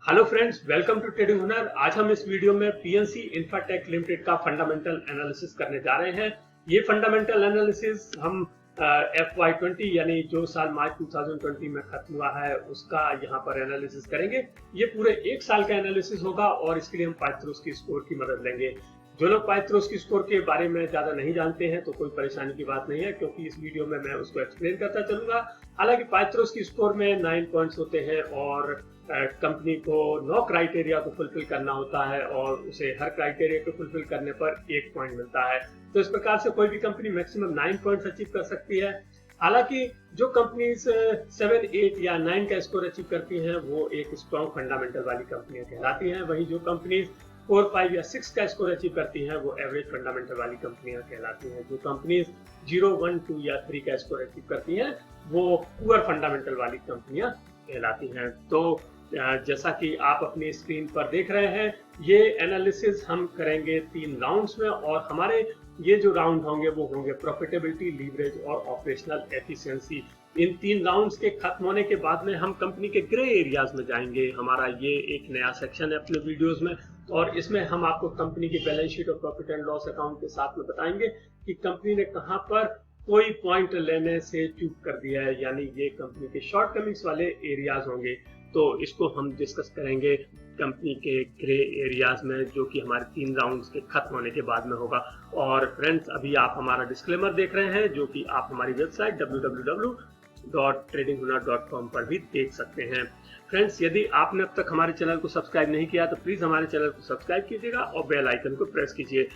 Hello friends, welcome to trading Hunar. आज हम इस वीडियो में पीएनसी इंफ्राटेक लिमिटेड का फंडामेंटल एनालिसिस करने जा रहे हैं। ये फंडामेंटल एनालिसिस हम FY20 यानी जो साल मार्च 2020 में खत्म हुआ है उसका यहाँ पर एनालिसिस करेंगे। ये पूरे एक साल का एनालिसिस होगा और इसके लिए हम पाइथागोरस स्कोर की मदद लेंगे। जो लोग पाइथागोरस स्कोर के बारे में ज्यादा नहीं जानते हैं तो कोई परेशानी की बात नहीं है, क्योंकि इस वीडियो में मैं उसको एक्सप्लेन करता चलूंगा। हालांकि पाइथागोरस स्कोर में 9 पॉइंट्स होते हैं और कंपनी को 9 क्राइटेरिया को फुलफिल करना होता है और उसे हर क्राइटेरिया को फुलफिल करने पर 1 पॉइंट मिलता है। तो इस प्रकार से कोई भी कंपनी मैक्सिमम 9 पॉइंट्स अचीव कर सकती है। हालांकि जो कंपनीज 7, 8 या 9 का स्कोर अचीव करती हैं वो एक स्ट्रॉन्ग फंडामेंटल वाली कंपनियां कहलाती हैं। वहीं जो कंपनीज 4, 5 या 6 का स्कोर अचीव करती हैं वो एवरेज फंडामेंटल वाली कंपनियां कहलाती हैं। जो कंपनीज 0, 1, 2 या 3 का स्कोर अचीव करती हैं वो पुअर फंडामेंटल वाली कंपनियां कहलाती हैं। तो जैसा कि आप अपनी स्क्रीन पर देख रहे हैं, ये एनालिसिस हम करेंगे 3 राउंड्स में और हमारे ये जो राउंड होंगे वो होंगे प्रॉफिटेबिलिटी, लीवरेज और ऑपरेशनल एफिशिएंसी। इन 3 राउंड्स के खत्म होने के बाद में हम कंपनी के ग्रे एरियाज में जाएंगे। हमारा ये एक नया सेक्शन है अपने वीडियोस में और इसमें हम आपको कंपनी की बैलेंस शीट और प्रॉफिट एंड लॉस अकाउंट के साथ में बताएंगे कि कंपनी ने कहां पर कोई पॉइंट लेने से चूक कर दिया है, यानी ये कंपनी के शॉर्टकमिंग्स वाले एरियाज होंगे। तो इसको हम डिस्कस करेंगे कंपनी के ग्रे एरियाज में, जो कि हमारे 3 राउंड्स के खत्म होने के बाद में होगा। और फ्रेंड्स, अभी आप हमारा डिस्क्लेमर देख रहे हैं जो कि आप हमारी वेबसाइट www.tradinghunar.com पर भी देख सकते हैं। फ्रेंड्स, यदि आपने अब तक हमारे चैनल को सब्सक्राइब नहीं किया तो प्लीज हमारे चैनल को सब्सक्राइब कीजिएगा और बेल आइकन को प्रेस कीजिए।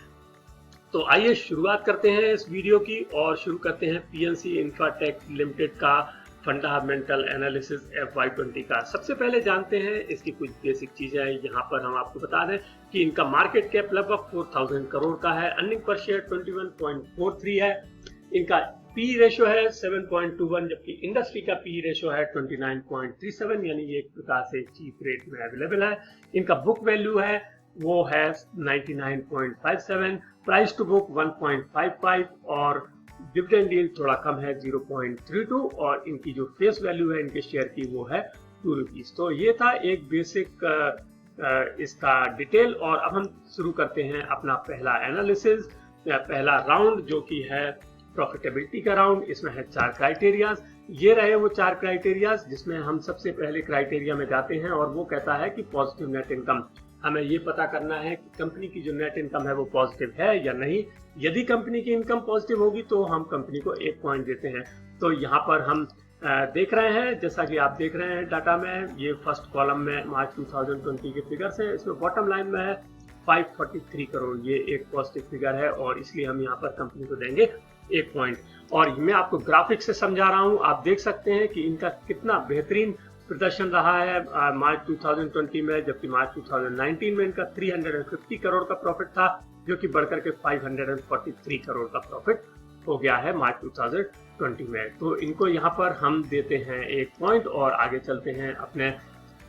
तो आइए शुरुआत करते हैं इस वीडियो की और शुरू करते हैं पीएनसी इंफ्राटेक लिमिटेड का फंडामेंटल एनालिसिस FY20 का। सबसे पहले जानते हैं इसकी कुछ बेसिक चीजें। यहाँ पर हम आपको बता दें कि इनका मार्केट कैप लगभग 4000 करोड़ का है। अर्निंग पर शेयर 21.43 है। इनका पी रेशो है 7.21, जबकि इंडस्ट्री का पी रेशो है 29.37, यानी ये एक प्रकार से चीप रेट में अवेलेबल है। इनका बुक वैल्यू है वो है 99.57, प्राइस टू बुक 1.55 और डिविडेंड यील्ड थोड़ा कम है 0.32 और इनकी जो फेस वैल्यू है इनके शेयर की वो है 2 रुपीज। तो ये था एक बेसिक इसका डिटेल। और अब हम शुरू करते हैं अपना पहला एनालिसिस, पहला राउंड, जो कि है प्रॉफिटेबिलिटी का राउंड। इसमें है 4 क्राइटेरियाज। ये रहे वो 4 क्राइटेरियाज जिसमें हम सबसे पहले क्राइटेरिया में जाते हैं और वो कहता है कि पॉजिटिव नेट इनकम। हमें ये पता करना है कि कंपनी की जो नेट इनकम है वो पॉजिटिव है या नहीं। यदि कंपनी की इनकम पॉजिटिव होगी तो हम कंपनी को 1 पॉइंट देते हैं। तो यहाँ पर हम देख रहे हैं, जैसा कि आप देख रहे हैं डाटा में, ये फर्स्ट कॉलम में मार्च 2020 के फिगर्स है। इसमें बॉटम लाइन में है 543 करोड़, ये एक पॉजिटिव फिगर है और इसलिए हम यहाँ पर कंपनी को देंगे 1 पॉइंट। और मैं आपको ग्राफिक से समझा रहा हूँ, आप देख सकते हैं कि इनका कितना बेहतरीन प्रदर्शन रहा है मार्च 2020 में, जबकि मार्च 2019 में इनका 350 करोड़ का प्रॉफिट था, जो कि बढ़कर के 543 करोड़ का प्रॉफिट हो गया है मार्च 2020 में। तो इनको यहाँ पर हम देते हैं 1 पॉइंट और आगे चलते हैं अपने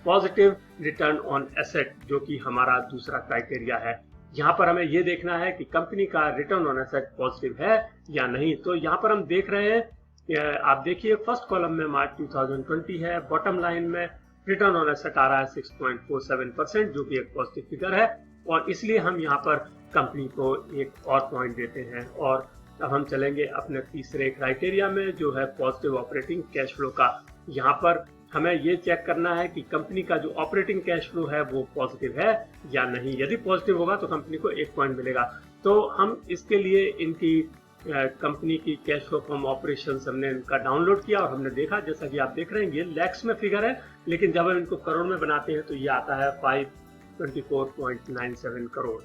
पॉजिटिव रिटर्न ऑन एसेट, जो कि हमारा दूसरा क्राइटेरिया है। यहाँ पर हमें ये देखना है कि कंपनी का रिटर्न ऑन एसेट पॉजिटिव है या नहीं। तो यहाँ पर हम देख रहे हैं, आप देखिए फर्स्ट कॉलम में मार्च 2020 है, बॉटम लाइन में रिटर्न ऑन एसेट आ रहा है 6.47%, जो कि एक पॉजिटिव फिगर है और इसलिए हम यहाँ पर कंपनी को 1 और पॉइंट देते हैं। और अब हम चलेंगे अपने तीसरे क्राइटेरिया में, जो है पॉजिटिव ऑपरेटिंग कैश फ्लो का। यहाँ पर हमें ये चेक करना है कि कंपनी का जो ऑपरेटिंग कैश फ्लो है वो पॉजिटिव है या नहीं। यदि पॉजिटिव होगा तो कंपनी को 1 पॉइंट मिलेगा। तो हम इसके लिए इनकी कंपनी की कैश फ्लो फ्रॉम ऑपरेशंस हमने इनका डाउनलोड किया और हमने देखा, जैसा कि आप देख रहे हैं, ये लैक्स में फिगर है, लेकिन जब हम इनको करोड़ में बनाते हैं तो ये आता है 524.97 करोड़,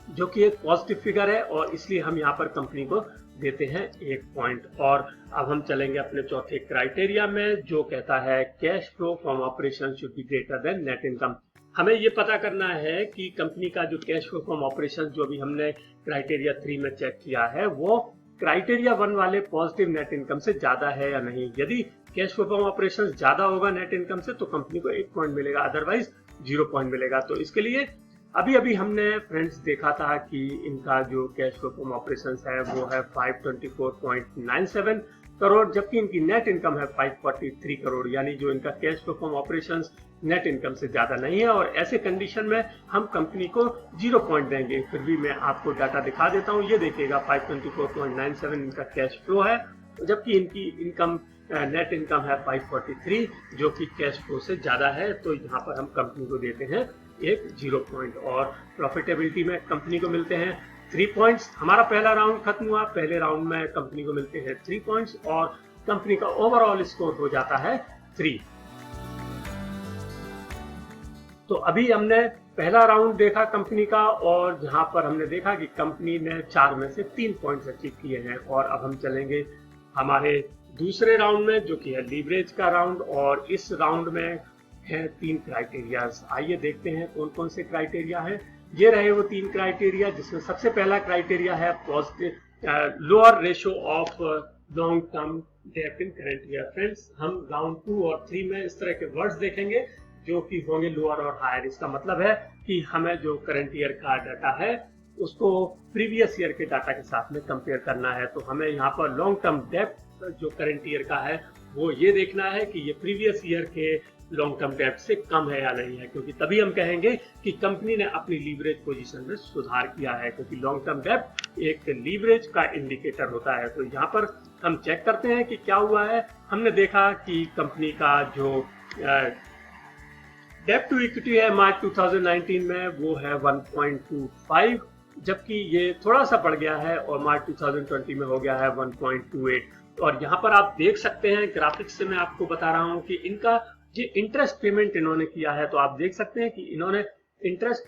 जो कि एक पॉजिटिव फिगर है और इसलिए हम यहाँ पर कंपनी को देते हैं 1 पॉइंट। और अब हम चलेंगे अपने चौथे क्राइटेरिया में, जो कहता है cash flow from operation should be greater than net income. हमें ये पता करना है कि कंपनी का जो कैश फ्लो फ्रॉम ऑपरेशन, जो अभी हमने क्राइटेरिया 3 में चेक किया है, वो क्राइटेरिया 1 वाले पॉजिटिव नेट इनकम से ज्यादा है या नहीं। यदि कैश फ्लो फ्रॉम ऑपरेशन ज्यादा होगा नेट इनकम से तो कंपनी को 1 पॉइंट मिलेगा, अदरवाइज 0 पॉइंट मिलेगा। तो इसके लिए अभी हमने फ्रेंड्स देखा था कि इनका जो कैश फ्लो फ्रॉम ऑपरेशंस है वो है 524.97, करोड़, जबकि इनकी नेट इनकम है 543 करोड़, यानी जो इनका cash flow from operations net income से ज्यादा नहीं है। और ऐसे कंडीशन में हम कंपनी को 0 पॉइंट देंगे। फिर भी मैं आपको डाटा दिखा देता हूँ, ये देखिएगा 524.97 इनका कैश फ्लो है, जबकि इनकी इनकम नेट इनकम है 543 जो कि कैश फ्लो से ज्यादा है। तो यहाँ पर हम कंपनी को देते हैं एक 0 पॉइंट। और प्रॉफिटेबिलिटी में कंपनी को मिलते हैं 3 पॉइंट्स। हमारा पहला राउंड खत्म हुआ, पहले राउंड में कंपनी को मिलते हैं 3 पॉइंट्स और कंपनी का ओवरऑल स्कोर हो जाता है 3। तो अभी हमने पहला राउंड देखा कंपनी का, और जहां पर हमने देखा कि कंपनी ने 4 में से 3 पॉइंट्स अचीव किए हैं। और अब हम चलेंगे हमारे दूसरे राउंड में, जो कि है लीवरेज का राउंड। और इस राउंड में है 3 क्राइटेरियाज। आइए देखते हैं कौन कौन से क्राइटेरिया है। ये रहे वो 3 क्राइटेरिया, जिसमें सबसे पहला क्राइटेरिया है positive lower ratio of long term debt in current year. Friends, हम राउंड 2 और 3 में इस तरह के वर्ड्स देखेंगे जो कि होंगे लोअर और हायर। इसका मतलब है कि हमें जो करंट ईयर का डाटा है उसको प्रीवियस ईयर के डाटा के साथ में कंपेयर करना है। तो हमें यहाँ पर लॉन्ग टर्म डेट जो करंट ईयर का है वो ये देखना है कि ये प्रीवियस ईयर के लॉन्ग टर्म डेट से कम है या नहीं है, क्योंकि तभी हम कहेंगे कि कंपनी ने अपनी लीवरेज पोजीशन में सुधार किया है, क्योंकि लॉन्ग टर्म डेट एक लीवरेज का इंडिकेटर होता है। तो यहाँ पर हम चेक करते हैं कि क्या हुआ है। हमने देखा कि कंपनी का जो डेट टू इक्विटी है मार्च 2019 में वो है 1.25, जबकि ये थोड़ा सा बढ़ गया है और मार्च 2020 में हो गया है 1.28। और यहाँ पर आप देख सकते हैं, ग्राफिक्स से मैं आपको बता रहा हूँ कि इनका जो इंटरेस्ट पेमेंट इन्होंने किया है, तो आप देख सकते हैं कि इन्होंने इंटरेस्ट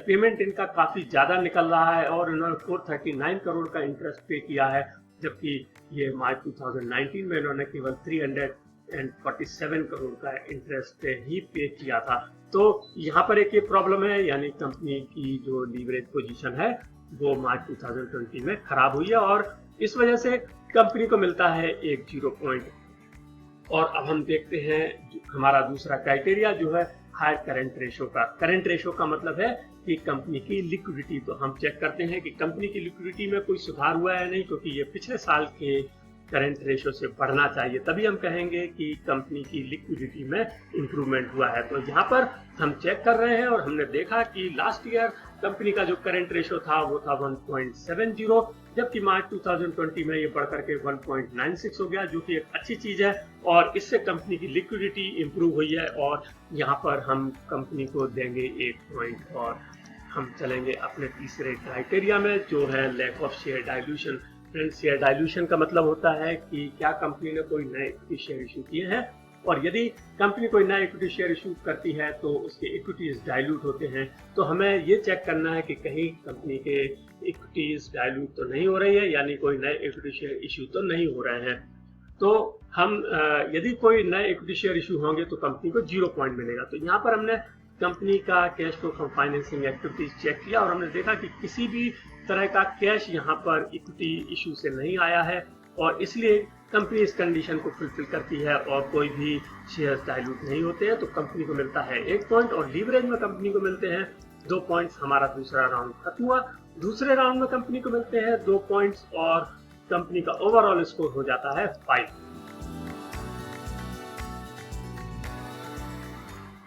पेमेंट इनका काफी ज्यादा निकल रहा है और इन्होंने 439 करोड़ का इंटरेस्ट पे किया है, जबकि ये मार्च 2019 में इन्होंने केवल 347 करोड़ का इंटरेस्ट ही पे किया था। तो यहाँ पर एक ये प्रॉब्लम है, यानी कंपनी की जो लीवरेज पोजीशन है वो मार्च 2020 में खराब हुई है और इस वजह से कंपनी को मिलता है एक 0 पॉइंट। और अब हम देखते हैं हमारा दूसरा क्राइटेरिया जो है हाई करंट रेशो का। करंट रेशो का मतलब है कि कंपनी की लिक्विडिटी। तो हम चेक करते हैं कि कंपनी की लिक्विडिटी में कोई सुधार हुआ है नहीं, क्योंकि ये पिछले साल के करंट रेशो से बढ़ना चाहिए, तभी हम कहेंगे कि कंपनी की लिक्विडिटी में इंप्रूवमेंट हुआ है। तो यहाँ पर हम चेक कर रहे हैं और हमने देखा कि लास्ट ईयर कंपनी का जो करंट रेशो था वो था 1.70, जबकि मार्च 2020 में ये बढ़कर के 1.96 हो गया, जो कि एक अच्छी चीज है और इससे कंपनी की लिक्विडिटी इंप्रूव हुई है। और यहाँ पर हम कंपनी को देंगे 1 पॉइंट। और हम चलेंगे अपने तीसरे क्राइटेरिया में, जो है lack of share dilution. Friends, share dilution का मतलब होता है कि क्या कंपनी ने कोई नए इक्विटी शेयर इशू किए हैं, और यदि कंपनी कोई नया इक्विटी शेयर इशू करती है तो उसके इक्विटीज डाइल्यूट होते हैं। तो हमें ये चेक करना है कि कहीं कंपनी के इक्विटीज डाइल्यूट तो नहीं हो रही है, यानी कोई नए इक्विटी शेयर इशू तो नहीं हो रहे हैं। तो हम यदि कोई नए इक्विटी शेयर इशू होंगे तो कंपनी को 0 पॉइंट मिलेगा। तो यहाँ पर हमने कंपनी का cash flow from financing activities check किया और हमने देखा कि किसी भी तरह का कैश यहाँ पर इक्विटी इशू से नहीं आया है, और इसलिए कंपनी इस कंडीशन को फुलफिल करती है और कोई भी शेयर्स डाइल्यूट नहीं होते हैं। तो कंपनी को मिलता है 1 पॉइंट और लीवरेज में कंपनी को मिलते हैं 2 पॉइंट्स। हमारा दूसरा राउंड खत्म हुआ। दूसरे राउंड में कंपनी को मिलते हैं 2 पॉइंट्स और कंपनी का ओवरऑल स्कोर हो जाता है 5।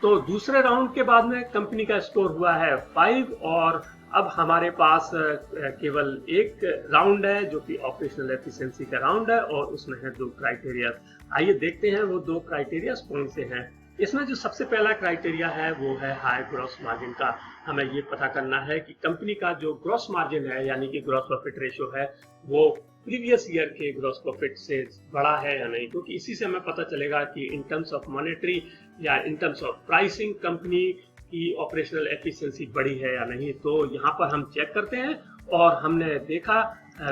तो दूसरे राउंड के बाद में कंपनी का स्कोर हुआ है 5 और अब हमारे पास केवल एक राउंड है जो कि ऑपरेशनल एफिशिएंसी का राउंड है और उसमें है 2 क्राइटेरिया। आइए देखते हैं वो 2 क्राइटेरिया कौन से हैं। इसमें जो सबसे पहला क्राइटेरिया है वो है हाई ग्रॉस मार्जिन का। हमें ये पता करना है कि कंपनी का जो ग्रॉस मार्जिन है, यानी कि ग्रॉस प्रॉफिट रेशियो है, वो प्रीवियस ईयर के ग्रॉस प्रॉफिट से बड़ा है या नहीं, क्योंकि इसी से हमें पता चलेगा कि इन टर्म्स ऑफ मॉनेटरी या in terms of pricing company की ऑपरेशनल एफिशिएंसी बढ़ी है या नहीं। तो यहाँ पर हम चेक करते हैं और हमने देखा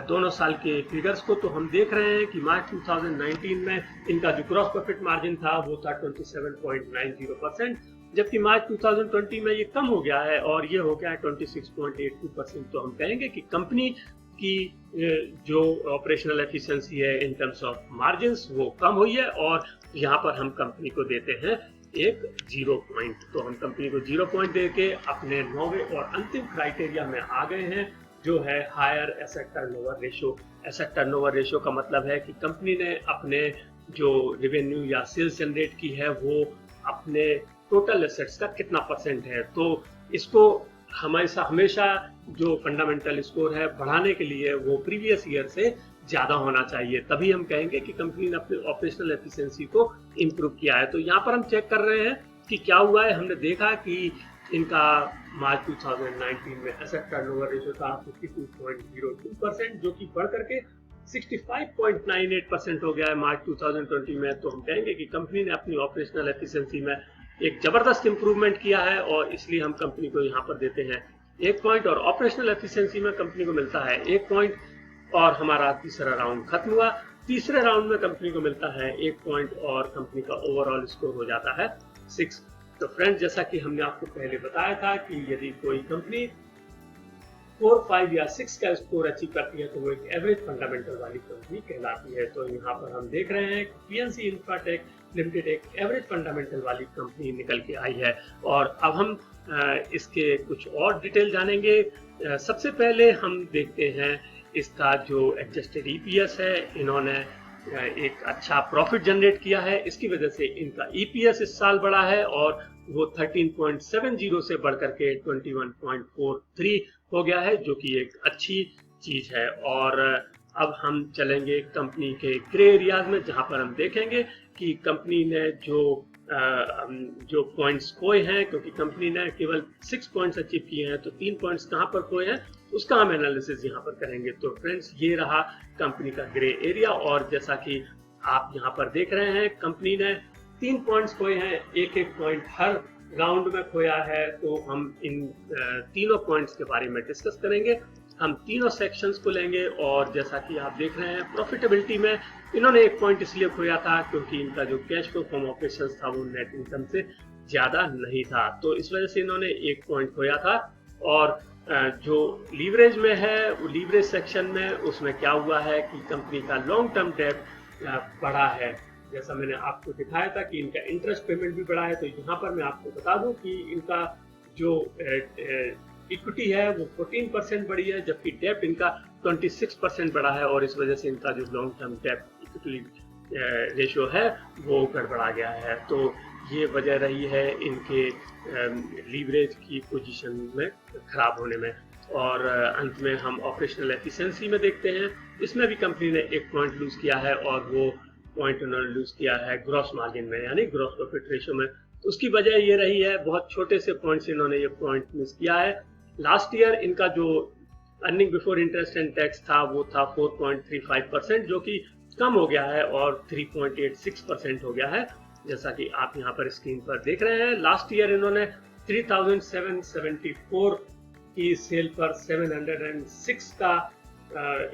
दोनों साल के फिगर्स को। तो हम देख रहे हैं कि मार्च 2019 में इनका जो ग्रॉस प्रॉफिट मार्जिन था वो था 27.90%, जबकि मार्च 2020 में ये कम हो गया है और ये हो गया है 26.82%। तो हम कहेंगे कि कंपनी की जो ऑपरेशनल एफिशिएंसी है इन टर्म्स ऑफ मार्जिन्स वो कम हुई है और यहाँ पर हम कंपनी को देते हैं एक 0 पॉइंट। तो हम कंपनी को 0 पॉइंट देके अपने 9वें और अंतिम क्राइटेरिया में आ गए हैं, जो है higher asset turnover ratio. Asset turnover ratio का मतलब है कि कंपनी ने अपने जो रेवेन्यू या सेल्स जनरेट की है वो अपने टोटल एसेट्स का कितना परसेंट है। तो इसको हमेशा जो फंडामेंटल स्कोर है बढ़ाने के लिए वो प्रीवियस ईयर से ज्यादा होना चाहिए, तभी हम कहेंगे कि कंपनी ने अपनी ऑपरेशनल एफिशिएंसी को इम्प्रूव किया है। तो यहाँ पर हम चेक कर रहे हैं कि क्या हुआ है। हमने देखा कि इनका मार्च 2019 में एसेट टर्नओवर रेशियो था 52.02% जो कि बढ़ करके 65.98% हो गया है मार्च 2020 में। तो हम कहेंगे कि कंपनी ने अपनी ऑपरेशनल एफिशिएंसी में एक जबरदस्त इंप्रूवमेंट किया है और इसलिए हम कंपनी को यहाँ पर देते हैं 1 पॉइंट और ऑपरेशनल एफिशिएंसी में कंपनी को मिलता है 1 पॉइंट। और हमारा तीसरा राउंड खत्म हुआ। तीसरे राउंड में कंपनी को मिलता है 1 पॉइंट और कंपनी का ओवरऑल स्कोर हो जाता है 6। तो फ्रेंड्स, जैसा कि हमने आपको पहले बताया था कि यदि कोई कंपनी 4, 5 या 6 का स्कोर अचीव करती है तो वो एक एवरेज फंडामेंटल वाली कंपनी कहलाती है। तो यहाँ पर हम देख रहे हैं कि पीएनसी इंफ्राटेक लिमिटेड एक एवरेज फंडामेंटल वाली कंपनी निकल के आई है। और अब हम इसके कुछ और डिटेल जानेंगे। सबसे पहले हम देखते हैं इसका जो एडजस्टेड ईपीएस है। इन्होंने एक अच्छा प्रॉफिट जनरेट किया है, इसकी वजह से इनका ईपीएस इस साल बढ़ा है और वो 13.70 से बढ़कर के 21.43 हो गया है, जो कि एक अच्छी चीज है। और अब हम चलेंगे कंपनी के ग्रे एरियाज में, जहां पर हम देखेंगे कि कंपनी ने जो पॉइंट्स खोए हैं, क्योंकि कंपनी ने केवल 6 पॉइंट्स अचीव किए हैं, तो 3 पॉइंट्स कहां पर खोए हैं उसका हम एनालिसिस यहाँ पर करेंगे। तो फ्रेंड्स, ये रहा कंपनी का ग्रे एरिया और जैसा कि आप यहाँ पर देख रहे हैं कंपनी ने 3 पॉइंट्स खोए हैं, एक पॉइंट हर राउंड में खोया है। तो हम इन तीनों पॉइंट्स के बारे में डिस्कस करेंगे। हम तीनों सेक्शंस को लेंगे और जैसा कि आप देख रहे हैं प्रॉफिटेबिलिटी में इन्होंने 1 पॉइंट इसलिए खोया था क्योंकि इनका जो कैश फ्लो फ्रॉम ऑपरेशंस था वो नेट इनकम से ज्यादा नहीं था, तो इस वजह से इन्होंने 1 पॉइंट खोया था। और जो लीवरेज में है, वो लीवरेज सेक्शन में उसमें क्या हुआ है कि कंपनी का लॉन्ग टर्म डेट बढ़ा है। जैसा मैंने आपको दिखाया था कि इनका इंटरेस्ट पेमेंट भी बढ़ा है। तो यहाँ पर मैं आपको बता दूं कि इनका जो इक्विटी है वो 14% बढ़ी है, जबकि डेप्ट इनका 26% बढ़ा है और इस वजह से इनका जो लॉन्ग टर्म डेप्ट इक्विटी रेशियो है वो गड़बड़ा गया है। तो ये वजह रही है इनके लीवरेज की पोजीशन में खराब होने में। और अंत में हम ऑपरेशनल एफिशिएंसी में देखते हैं, इसमें भी कंपनी ने 1 पॉइंट लूज किया है और वो पॉइंट उन्होंने लूज किया है ग्रॉस मार्जिन में, यानी ग्रॉस प्रॉफिट रेशियो में। तो उसकी वजह ये रही है, बहुत छोटे से पॉइंट से इन्होंने ये पॉइंट मिस किया है। लास्ट ईयर इनका जो earning before interest and tax था वो था 4.35%, जो कि कम हो गया है और 3.86% हो गया है, जैसा कि आप यहाँ पर स्क्रीन पर देख रहे हैं। लास्ट ईयर इन्होंने 3774 की सेल पर 706 का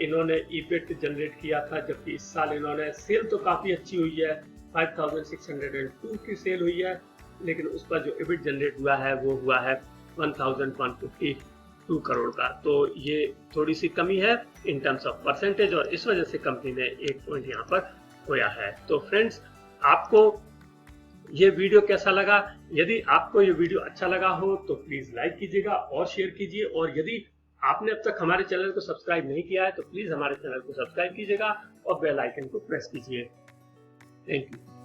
इन्होंने ईबिट जनरेट किया था, जबकि इस साल इन्होंने सेल तो काफी अच्छी हुई है, 5602 की सेल हुई है, लेकिन उस पर जो ईबिट जनरेट हुआ है वो हुआ है 1152 करोड़ का। तो ये थोड़ी सी कमी है इन टर्म्स ऑफ परसेंटेज और इस वजह से कंपनी ने 1 पॉइंट यहाँ पर खोया है। तो फ्रेंड्स, आपको ये वीडियो कैसा लगा? यदि आपको ये वीडियो अच्छा लगा हो तो प्लीज लाइक कीजिएगा और शेयर कीजिए, और यदि आपने अब तक हमारे चैनल को सब्सक्राइब नहीं किया है तो प्लीज हमारे चैनल को सब्सक्राइब कीजिएगा और बेल आइकन को प्रेस कीजिए। Thank you.